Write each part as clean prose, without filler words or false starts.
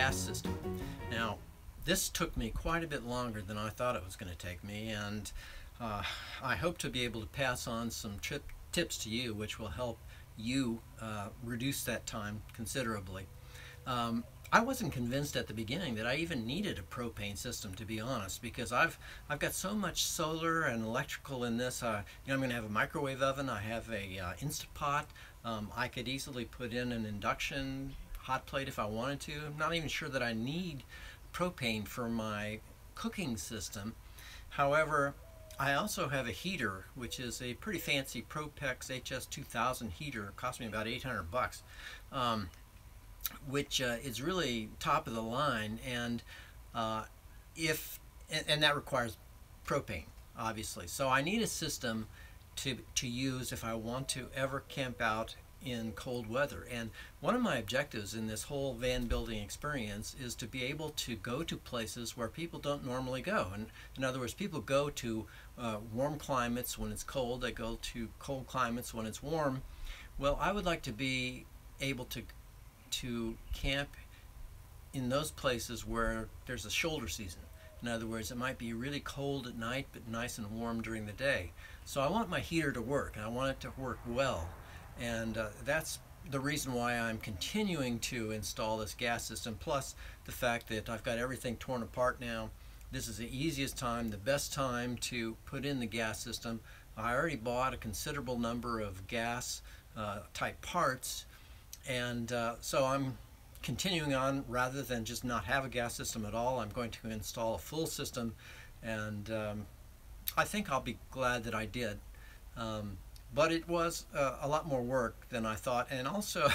gas system. Now, this took me quite a bit longer than I thought it was going to take me, and I hope to be able to pass on some tips to you which will help you reduce that time considerably. I wasn't convinced at the beginning that I even needed a propane system, to be honest, because I've got so much solar and electrical in this. I'm going to have a microwave oven. I have a Instapot. I could easily put in an induction hot plate if I wanted to. I'm not even sure that I need propane for my cooking system. However, I also have a heater, which is a pretty fancy Propex HS2000 heater. It cost me about 800 bucks. Which is really top of the line, and that requires propane, obviously. So I need a system to use if I want to ever camp out in cold weather. And one of my objectives in this whole van building experience is to be able to go to places where people don't normally go. And in other words, people go to warm climates when it's cold. They go to cold climates when it's warm. Well, I would like to be able to camp in those places where there's a shoulder season. In other words, it might be really cold at night but nice and warm during the day. So I want my heater to work, and I want it to work well. And that's the reason why I'm continuing to install this gas system, plus the fact that I've got everything torn apart now. This is the easiest time, the best time to put in the gas system. I already bought a considerable number of gas type parts, and so I'm continuing on. Rather than just not have a gas system at all, I'm going to install a full system, and I think I'll be glad that I did. But it was a lot more work than I thought, and also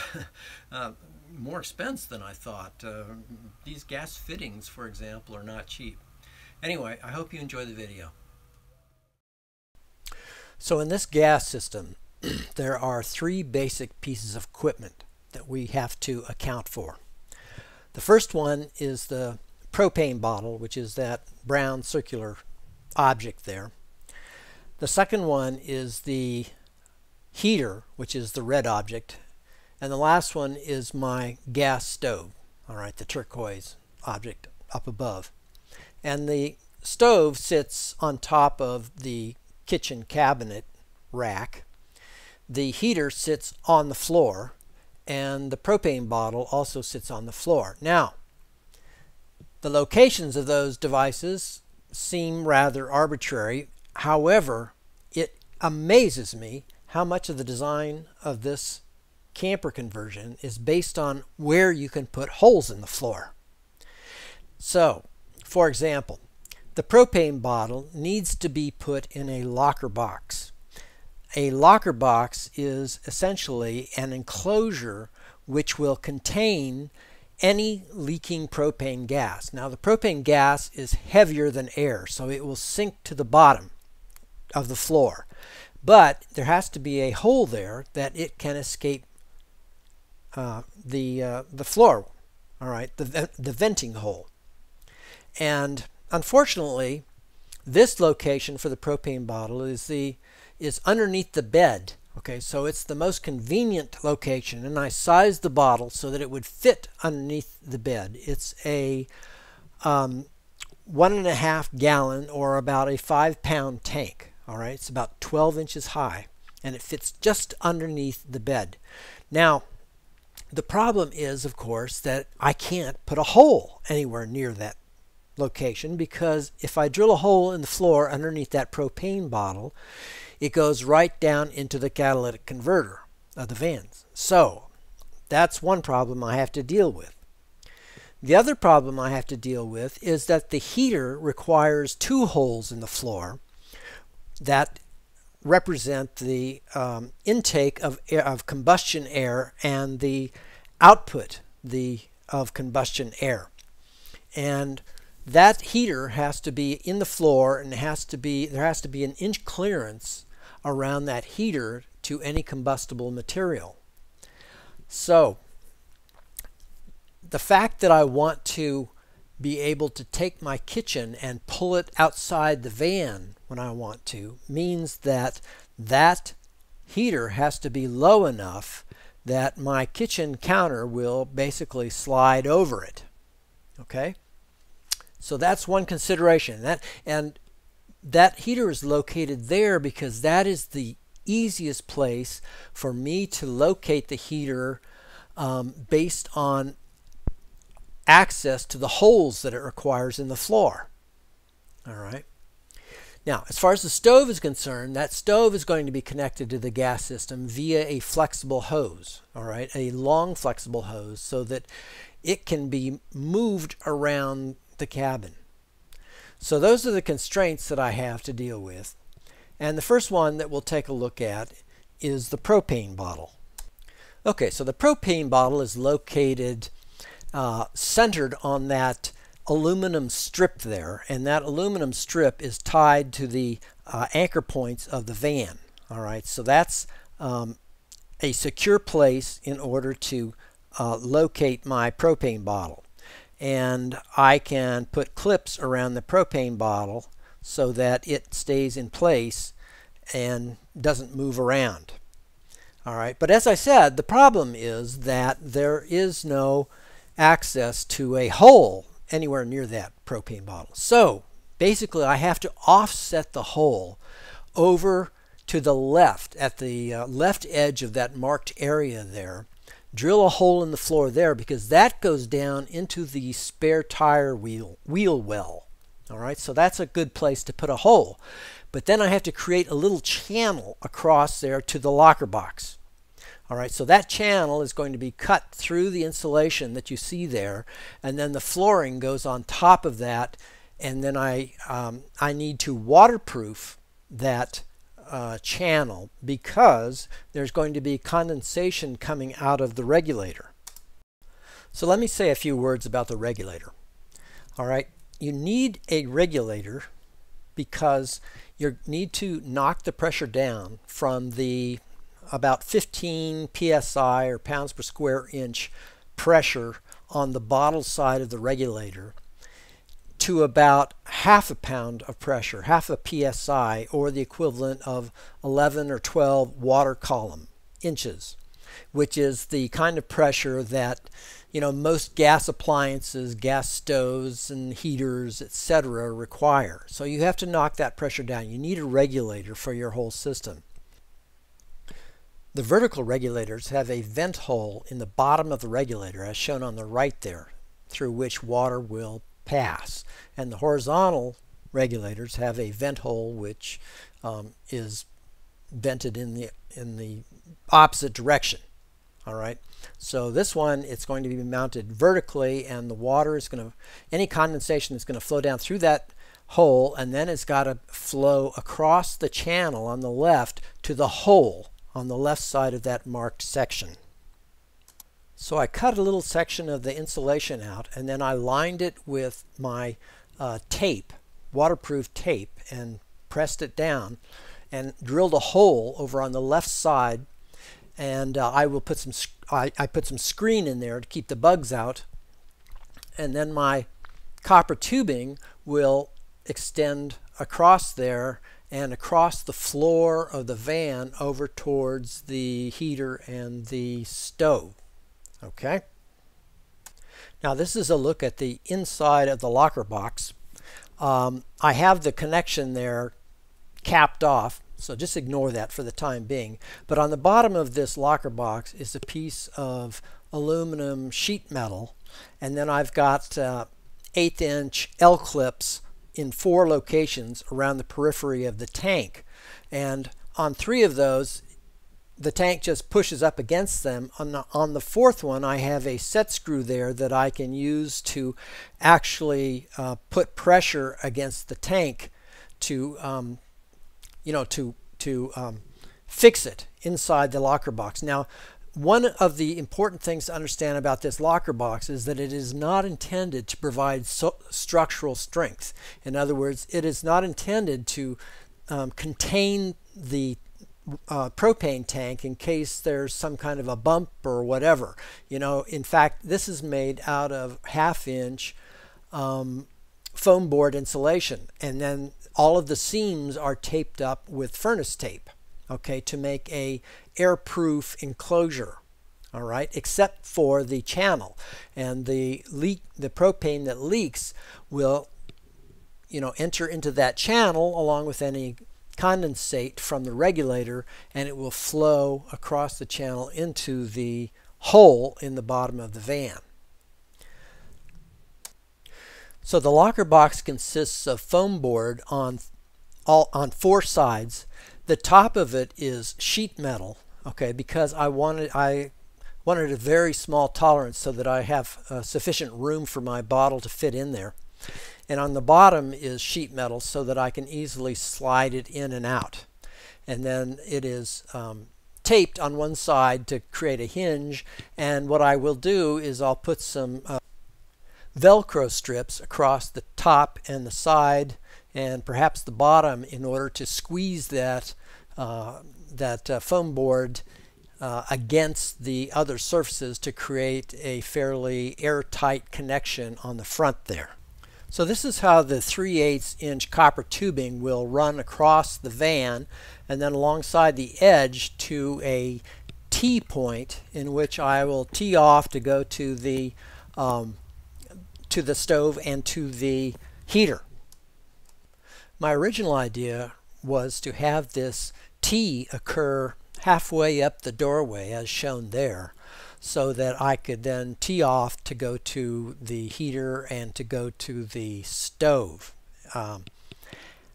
more expense than I thought. These gas fittings, for example, are not cheap. Anyway, I hope you enjoy the video. So in this gas system, there are three basic pieces of equipment that we have to account for. The first one is the propane bottle, which is that brown circular object there. The second one is the heater, which is the red object. And the last one is my gas stove, all right, the turquoise object up above. And the stove sits on top of the kitchen cabinet rack. The heater sits on the floor, and the propane bottle also sits on the floor. Now, the locations of those devices seem rather arbitrary. However, it amazes me how much of the design of this camper conversion is based on where you can put holes in the floor. So, for example, the propane bottle needs to be put in a locker box. A locker box is essentially an enclosure which will contain any leaking propane gas. Now, the propane gas is heavier than air, so it will sink to the bottom of the floor. But there has to be a hole there that it can escape the floor, all right, the venting hole. And unfortunately, this location for the propane bottle is underneath the bed. Okay, so it's the most convenient location, and I sized the bottle so that it would fit underneath the bed. It's a 1.5 gallon, or about a 5-pound tank. All right, it's about 12 inches high, and it fits just underneath the bed. Now, the problem is, of course, that I can't put a hole anywhere near that location, because if I drill a hole in the floor underneath that propane bottle, it goes right down into the catalytic converter of the vans. So that's one problem I have to deal with. The other problem I have to deal with is that the heater requires two holes in the floor that represent the intake of combustion air and the output of combustion air. And that heater has to be in the floor, and there has to be an inch clearance around that heater to any combustible material. So the fact that I want to be able to take my kitchen and pull it outside the van when I want to means that that heater has to be low enough that my kitchen counter will basically slide over it. Okay, so that's one consideration. That heater is located there because that is the easiest place for me to locate the heater based on access to the holes that it requires in the floor. All right. Now, as far as the stove is concerned, that stove is going to be connected to the gas system via a flexible hose, all right, a long flexible hose, so that it can be moved around the cabin. So those are the constraints that I have to deal with. And the first one that we'll take a look at is the propane bottle. Okay, so the propane bottle is located centered on that aluminum strip there, and that aluminum strip is tied to the anchor points of the van. All right, so that's a secure place in order to locate my propane bottle. And I can put clips around the propane bottle so that it stays in place and doesn't move around. All right, but as I said, the problem is that there is no access to a hole anywhere near that propane bottle. So basically I have to offset the hole over to the left at the left edge of that marked area there. Drill a hole in the floor there because that goes down into the spare tire wheel well. All right, so that's a good place to put a hole. But then I have to create a little channel across there to the locker box. All right, so that channel is going to be cut through the insulation that you see there, and then the flooring goes on top of that, and then I need to waterproof that channel because there's going to be condensation coming out of the regulator. So let me say a few words about the regulator. All right, you need a regulator because you need to knock the pressure down from the about 15 psi or pounds per square inch pressure on the bottle side of the regulator to about half a pound of pressure, half a psi, or the equivalent of 11 or 12 water column inches, which is the kind of pressure that most gas appliances, gas stoves and heaters, etc. require. So you have to knock that pressure down. You need a regulator for your whole system. The vertical regulators have a vent hole in the bottom of the regulator, as shown on the right there, through which water will pass. And the horizontal regulators have a vent hole which is vented in the opposite direction. All right. So this one, it's going to be mounted vertically, and the water is going to, any condensation is going to flow down through that hole, and then it's got to flow across the channel on the left to the hole on the left side of that marked section. So I cut a little section of the insulation out, and then I lined it with my tape, waterproof tape, and pressed it down and drilled a hole over on the left side. And I put some screen in there to keep the bugs out, and then my copper tubing will extend across there and across the floor of the van over towards the heater and the stove. Okay. Now this is a look at the inside of the locker box. I have the connection there capped off, so just ignore that for the time being. But on the bottom of this locker box is a piece of aluminum sheet metal, and then I've got 1/8 inch L-clips in 4 locations around the periphery of the tank. And on 3 of those, the tank just pushes up against them. On the 4th one, I have a set screw there that I can use to actually put pressure against the tank to fix it inside the locker box. Now, one of the important things to understand about this locker box is that it is not intended to provide structural strength. In other words, it is not intended to contain the propane tank in case there's some kind of a bump or whatever. In fact, this is made out of 1/2 inch foam board insulation, and then all of the seams are taped up with furnace tape, okay, to make a airproof enclosure. all right, except for the channel. And the propane that leaks will, enter into that channel along with any condensate from the regulator, and it will flow across the channel into the hole in the bottom of the van. So the locker box consists of foam board on 4 sides. The top of it is sheet metal, okay, because I wanted a very small tolerance so that I have sufficient room for my bottle to fit in there. And on the bottom is sheet metal so that I can easily slide it in and out. And then it is taped on one side to create a hinge. And what I will do is I'll put some Velcro strips across the top and the side and perhaps the bottom in order to squeeze that foam board against the other surfaces to create a fairly airtight connection on the front there. So this is how the 3/8 inch copper tubing will run across the van and then alongside the edge to a T point in which I will tee off to go to the stove and to the heater. My original idea was to have this T occur halfway up the doorway as shown there, so that I could then tee off to go to the heater and to go to the stove.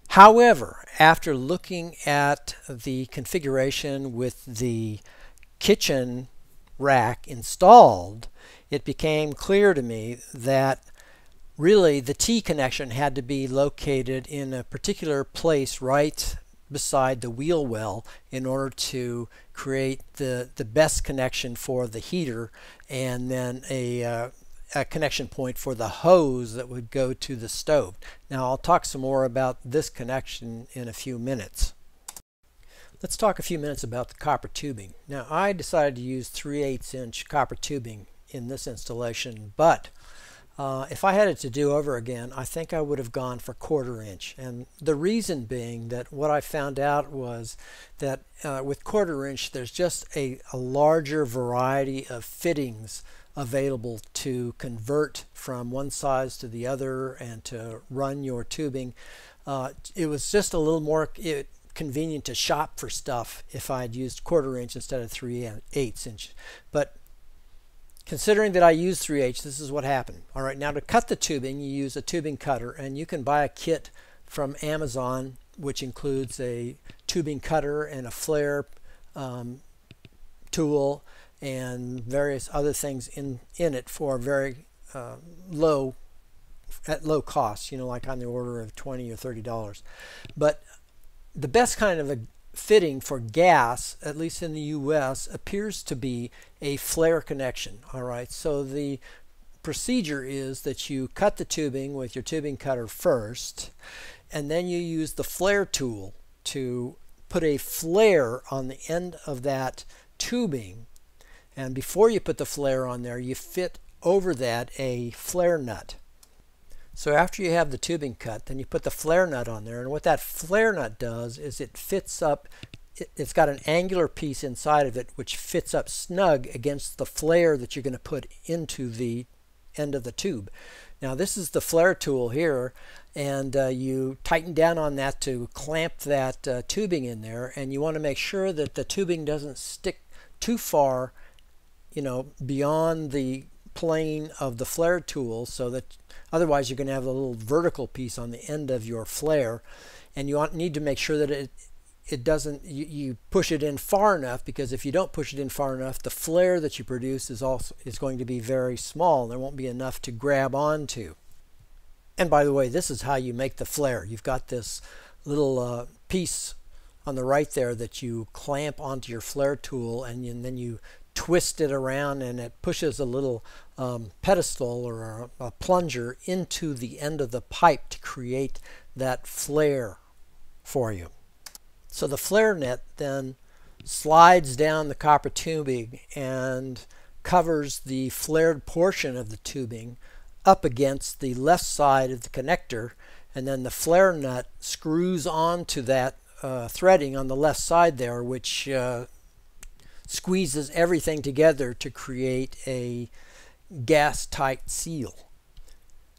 However, after looking at the configuration with the kitchen rack installed, it became clear to me that really the T connection had to be located in a particular place right beside the wheel well in order to create the best connection for the heater, and then a connection point for the hose that would go to the stove. Now I'll talk some more about this connection in a few minutes. Let's talk a few minutes about the copper tubing. Now I decided to use 3/8 inch copper tubing in this installation, but if I had it to do over again, I think I would have gone for 1/4 inch. And the reason being that what I found out was that with 1/4 inch, there's just a larger variety of fittings available to convert from one size to the other and to run your tubing. It was just a little more convenient to shop for stuff if I had used 1/4 inch instead of 3/8 inch. But considering that I used 3/8, this is what happened. All right, now to cut the tubing, you use a tubing cutter, and you can buy a kit from Amazon which includes a tubing cutter and a flare tool and various other things in it for very low cost, like on the order of $20 or $30. But the best kind of a fitting for gas, at least in the US, appears to be a flare connection. All right, so the procedure is that you cut the tubing with your tubing cutter first, and then you use the flare tool to put a flare on the end of that tubing. And before you put the flare on there, you fit over that a flare nut. So after you have the tubing cut, then you put the flare nut on there, and what that flare nut does is it fits up, it's got an angular piece inside of it which fits up snug against the flare that you're going to put into the end of the tube. Now this is the flare tool here, and you tighten down on that to clamp that tubing in there, and you want to make sure that the tubing doesn't stick too far beyond the plane of the flare tool, so that otherwise you're going to have a little vertical piece on the end of your flare, and you need to make sure that it doesn't, you push it in far enough, because if you don't push it in far enough, the flare that you produce is going to be very small. There won't be enough to grab onto. And by the way, this is how you make the flare. You've got this little piece on the right there that you clamp onto your flare tool, and then you twist it around, and it pushes a little pedestal or a plunger into the end of the pipe to create that flare for you. So the flare net then slides down the copper tubing and covers the flared portion of the tubing up against the left side of the connector, and then the flare nut screws onto that threading on the left side there, which squeezes everything together to create a gas tight seal.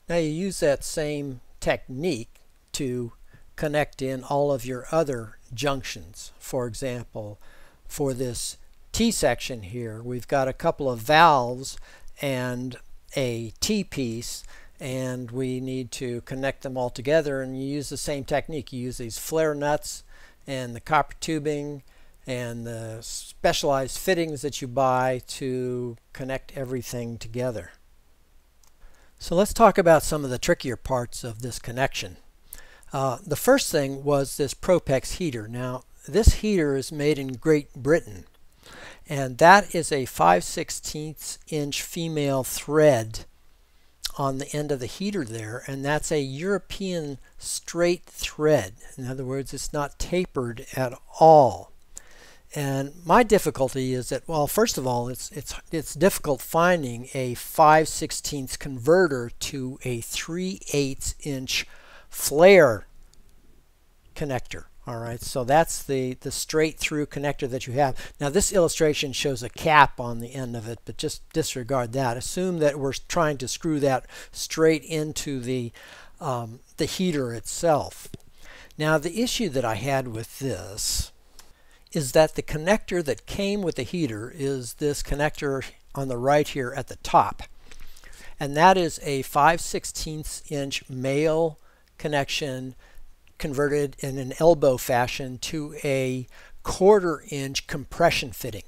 Now you use that same technique to connect in all of your other junctions. For example, for this T-section here, we've got a couple of valves and a T-piece, and we need to connect them all together, and you use the same technique. You use these flare nuts and the copper tubing and the specialized fittings that you buy to connect everything together. So let's talk about some of the trickier parts of this connection. The first thing was this Propex heater. Now this heater is made in Great Britain, and that is a 5/16 inch female thread on the end of the heater there, and that's a European straight thread. In other words, it's not tapered at all. And my difficulty is that, well, first of all, it's difficult finding a 5/16 converter to a 3/8 inch flare connector. All right, so that's the straight through connector that you have. Now this illustration shows a cap on the end of it, but just disregard that. Assume that we're trying to screw that straight into the heater itself. Now the issue that I had with this is that the connector that came with the heater is this connector on the right here at the top. And that is a 5/16 inch male connection converted in an elbow fashion to a 1/4 inch compression fitting,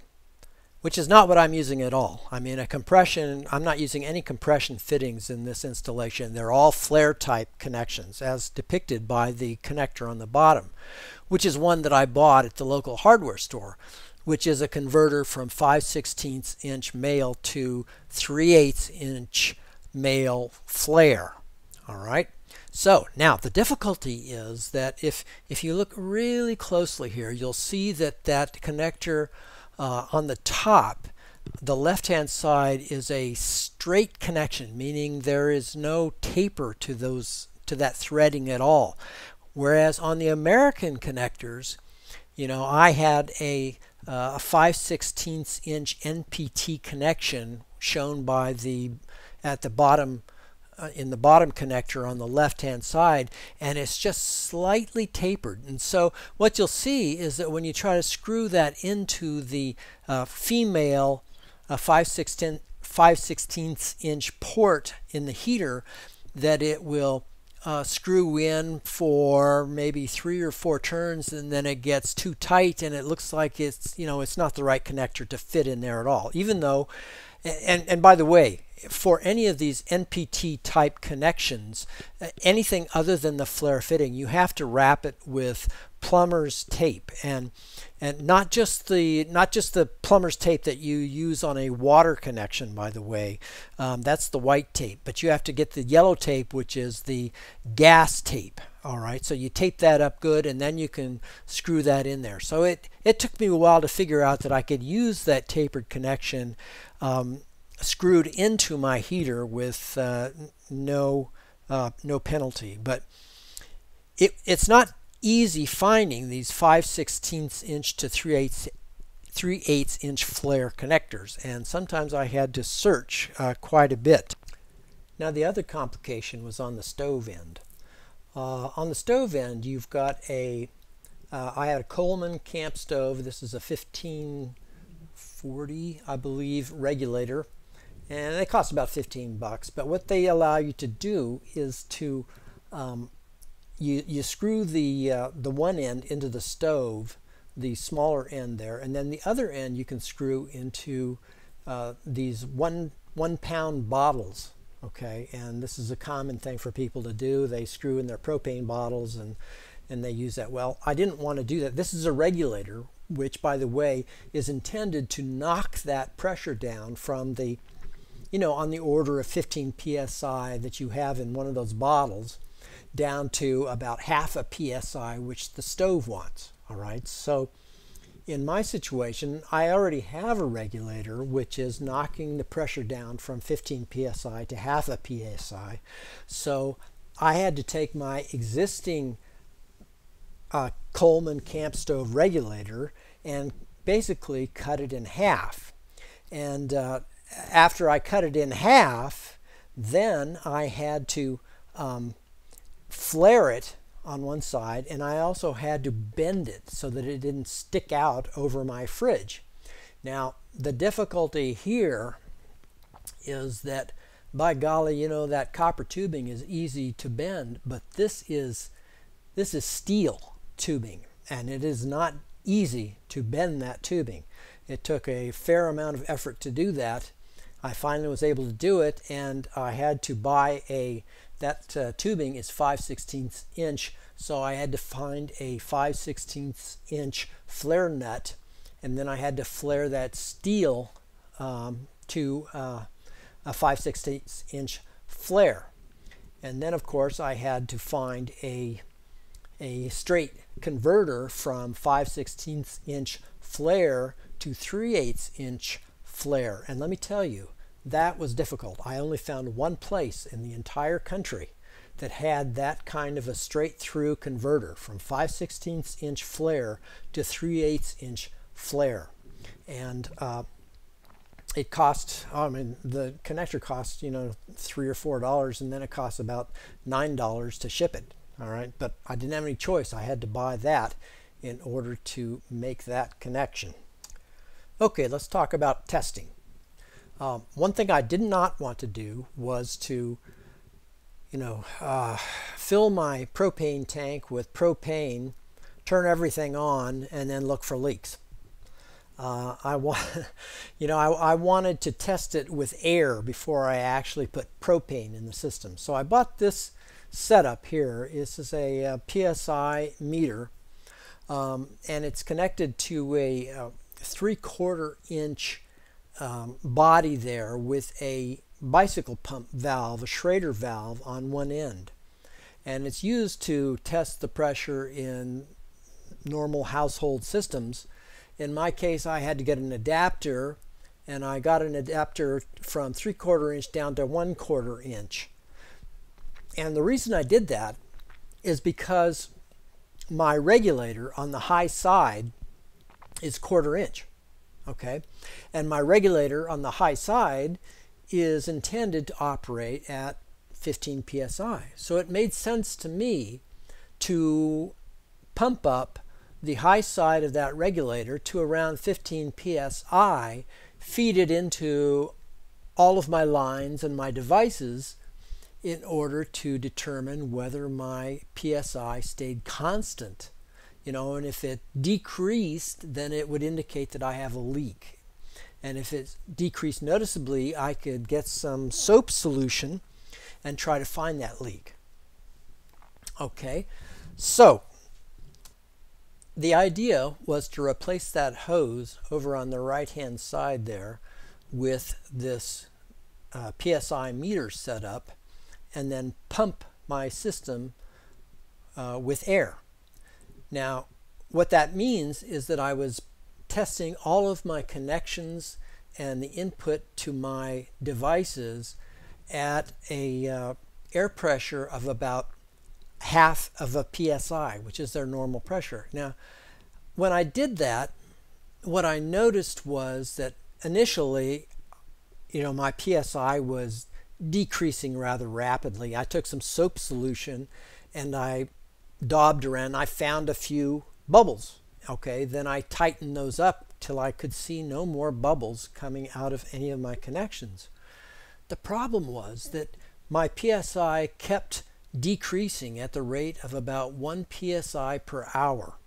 which is not what I'm using at all. I mean, I'm not using any compression fittings in this installation. They're all flare type connections as depicted by the connector on the bottom, which is one that I bought at the local hardware store, which is a converter from 5/16 inch male to 3/8 inch male flare. All right. So now the difficulty is that if you look really closely here, you'll see that that connector on the top, the left-hand side, is a straight connection, meaning there is no taper to that threading at all. Whereas on the American connectors, you know, I had a 5/16 inch NPT connection shown by at the bottom. In the bottom connector on the left hand side, and it's just slightly tapered. And so what you'll see is that when you try to screw that into the female 5/16 inch port in the heater, that it will screw in for maybe 3 or 4 turns, and then it gets too tight and it looks like it's not the right connector to fit in there at all. Even though, and by the way, for any of these NPT type connections, anything other than the flare fitting, you have to wrap it with plumber's tape, and not just the plumber's tape that you use on a water connection, by the way. That's the white tape, but you have to get the yellow tape, which is the gas tape. All right, so you tape that up good, and then you can screw that in there. So it took me a while to figure out that I could use that tapered connection screwed into my heater with no penalty. But it's not easy finding these 5/16 inch to 3/8 inch flare connectors, and sometimes I had to search quite a bit. Now the other complication was on the stove end. On the stove end, you've got I had a Coleman camp stove. This is a 1540, I believe, regulator. And they cost about $15. But what they allow you to do is to you screw the one end into the stove, the smaller end there, and then the other end you can screw into these one pound bottles. Okay, and this is a common thing for people to do. They screw in their propane bottles and they use that. Well, I didn't want to do that. This is a regulator, which, by the way, is intended to knock that pressure down from the on the order of 15 psi that you have in one of those bottles down to about half a psi, which the stove wants. All right, so in my situation, I already have a regulator which is knocking the pressure down from 15 psi to half a psi. So I had to take my existing Coleman camp stove regulator and basically cut it in half. And after I cut it in half, then I had to flare it on one side, and I also had to bend it so that it didn't stick out over my fridge. Now, the difficulty here is that, by golly, you know, that copper tubing is easy to bend, but this is steel tubing, and it is not easy to bend that tubing. It took a fair amount of effort to do that. I finally was able to do it, and I had to buy that tubing is 5/16 inch, so I had to find a 5/16 inch flare nut, and then I had to flare that steel to a 5/16 inch flare. And then, of course, I had to find a straight converter from 5/16 inch flare to 3/8 inch flare. And let me tell you, that was difficult. I only found one place in the entire country that had that kind of a straight through converter from 5/16 inch flare to 3/8 inch flare. And it cost, I mean, the connector cost, you know, $3 or $4, and then it costs about $9 to ship it. All right, but I didn't have any choice. I had to buy that in order to make that connection. Okay, let's talk about testing. One thing I did not want to do was to, you know, fill my propane tank with propane, turn everything on, and then look for leaks. I wanted to test it with air before I actually put propane in the system. So I bought this setup here. This is a PSI meter, and it's connected to a 3/4 inch body there with a bicycle pump valve, a Schrader valve on one end. And it's used to test the pressure in normal household systems. In my case, I had to get an adapter, and I got an adapter from 3/4 inch down to 1/4 inch. And the reason I did that is because my regulator on the high side is 1/4 inch. Okay, and my regulator on the high side is intended to operate at 15 psi. So it made sense to me to pump up the high side of that regulator to around 15 psi, feed it into all of my lines and my devices in order to determine whether my psi stayed constant. You know, and if it decreased, then it would indicate that I have a leak. And if it decreased noticeably, I could get some soap solution and try to find that leak. Okay, so the idea was to replace that hose over on the right-hand side there with this PSI meter setup, and then pump my system with air. Now, what that means is that I was testing all of my connections and the input to my devices at a air pressure of about half of a psi, which is their normal pressure. Now, when I did that, what I noticed was that initially, you know, my psi was decreasing rather rapidly. I took some soap solution and I daubed around. I found a few bubbles. Okay, then I tightened those up till I could see no more bubbles coming out of any of my connections. The problem was that my psi kept decreasing at the rate of about 1 psi per hour,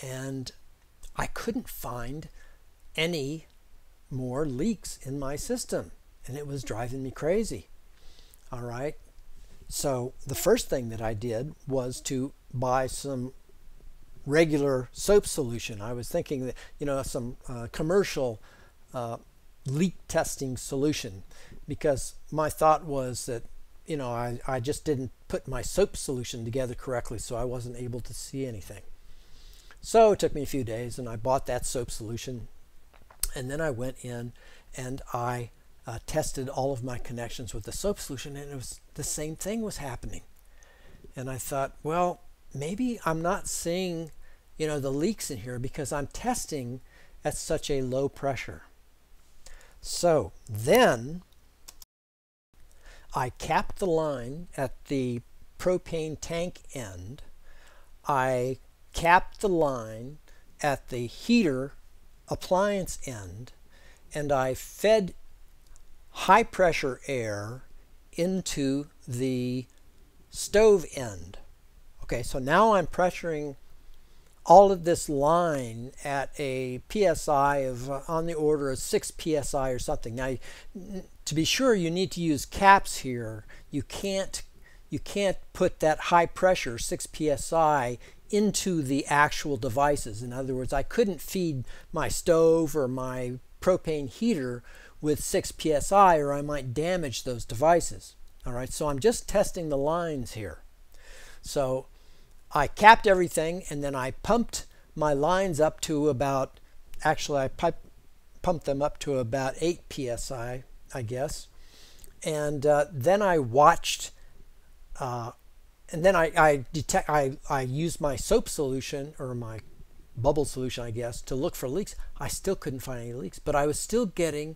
and I couldn't find any more leaks in my system, and it was driving me crazy. All right, so the first thing that I did was to buy some regular soap solution. I was thinking that, you know, some commercial leak testing solution, because my thought was that, you know, I just didn't put my soap solution together correctly, so I wasn't able to see anything. So it took me a few days and I bought that soap solution, and then I went in and I tested all of my connections with the soap solution, and it was the same thing was happening. And I thought, well, maybe I'm not seeing the leaks in here because I'm testing at such a low pressure. So then I capped the line at the propane tank end. I capped the line at the heater appliance end, and I fed high pressure air into the stove end. Okay, so now I'm pressuring all of this line at a PSI of on the order of 6 PSI or something. Now, to be sure, you need to use caps here. You can't put that high pressure 6 PSI into the actual devices. In other words, I couldn't feed my stove or my propane heater with 6 PSI or I might damage those devices. All right, so I'm just testing the lines here. So I capped everything and then I pumped my lines up to about, actually I pumped them up to about 8 PSI, I guess. And then I watched, and then I used my soap solution or my bubble solution, I guess, to look for leaks. I still couldn't find any leaks, but I was still getting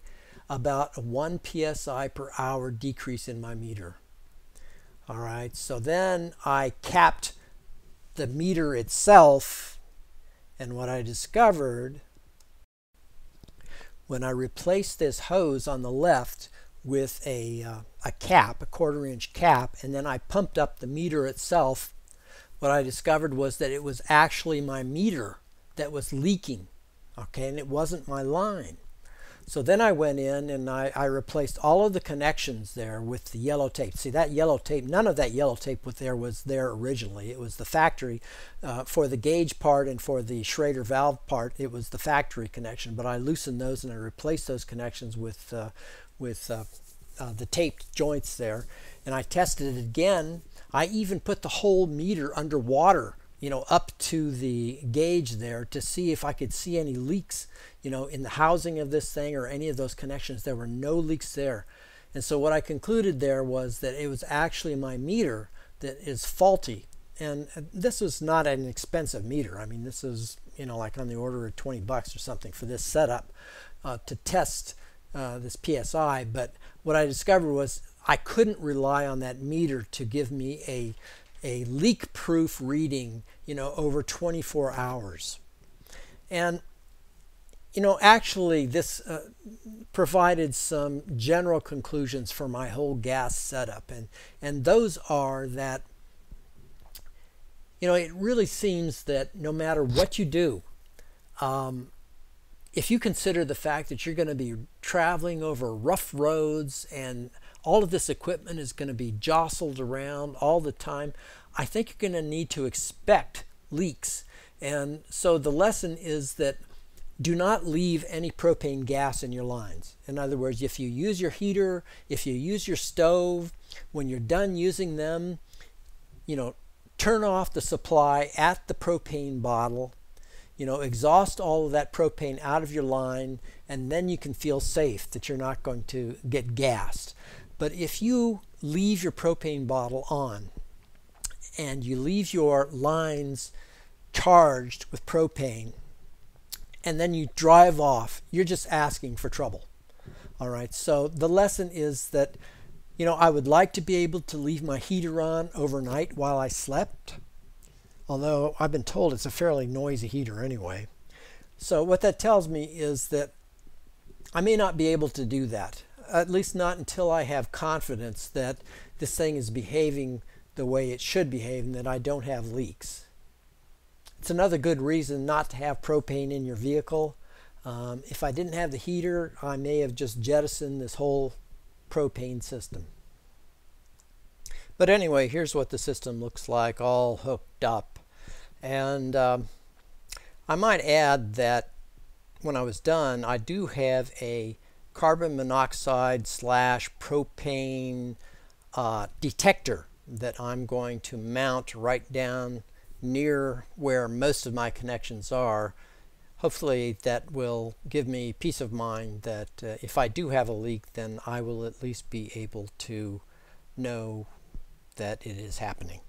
about a 1 PSI per hour decrease in my meter. All right, so then I capped the meter itself, and what I discovered when I replaced this hose on the left with a cap, a 1/4 inch cap, and then I pumped up the meter itself, what I discovered was that it was actually my meter that was leaking, okay, and it wasn't my line. So then I went in and I replaced all of the connections there with the yellow tape. See, that yellow tape, none of that yellow tape was there originally. It was the factory for the gauge part and for the Schrader valve part. It was the factory connection, but I loosened those and I replaced those connections with the taped joints there. And I tested it again. I even put the whole meter underwater, up to the gauge there to see if I could see any leaks, in the housing of this thing or any of those connections. There were no leaks there. And so what I concluded there was that it was actually my meter that is faulty. And this was not an expensive meter. I mean, this is, like on the order of 20 bucks or something for this setup to test this PSI. But what I discovered was I couldn't rely on that meter to give me a leak-proof reading, over 24 hours. And, actually this provided some general conclusions for my whole gas setup. And those are that, it really seems that no matter what you do, if you consider the fact that you're going to be traveling over rough roads and all of this equipment is going to be jostled around all the time, I think you're going to need to expect leaks. And so the lesson is that do not leave any propane gas in your lines. In other words, if you use your heater, if you use your stove, when you're done using them, turn off the supply at the propane bottle, exhaust all of that propane out of your line, and then you can feel safe that you're not going to get gassed. But if you leave your propane bottle on and you leave your lines charged with propane and then you drive off, you're just asking for trouble. All right, so the lesson is that, I would like to be able to leave my heater on overnight while I slept, although I've been told it's a fairly noisy heater anyway. So what that tells me is that I may not be able to do that, at least not until I have confidence that this thing is behaving the way it should behave and that I don't have leaks. It's another good reason not to have propane in your vehicle. If I didn't have the heater, I may have just jettisoned this whole propane system. But anyway, here's what the system looks like, all hooked up. And I might add that when I was done, I do have a carbon monoxide / propane detector that I'm going to mount right down near where most of my connections are. Hopefully that will give me peace of mind that if I do have a leak, then I will at least be able to know that it is happening.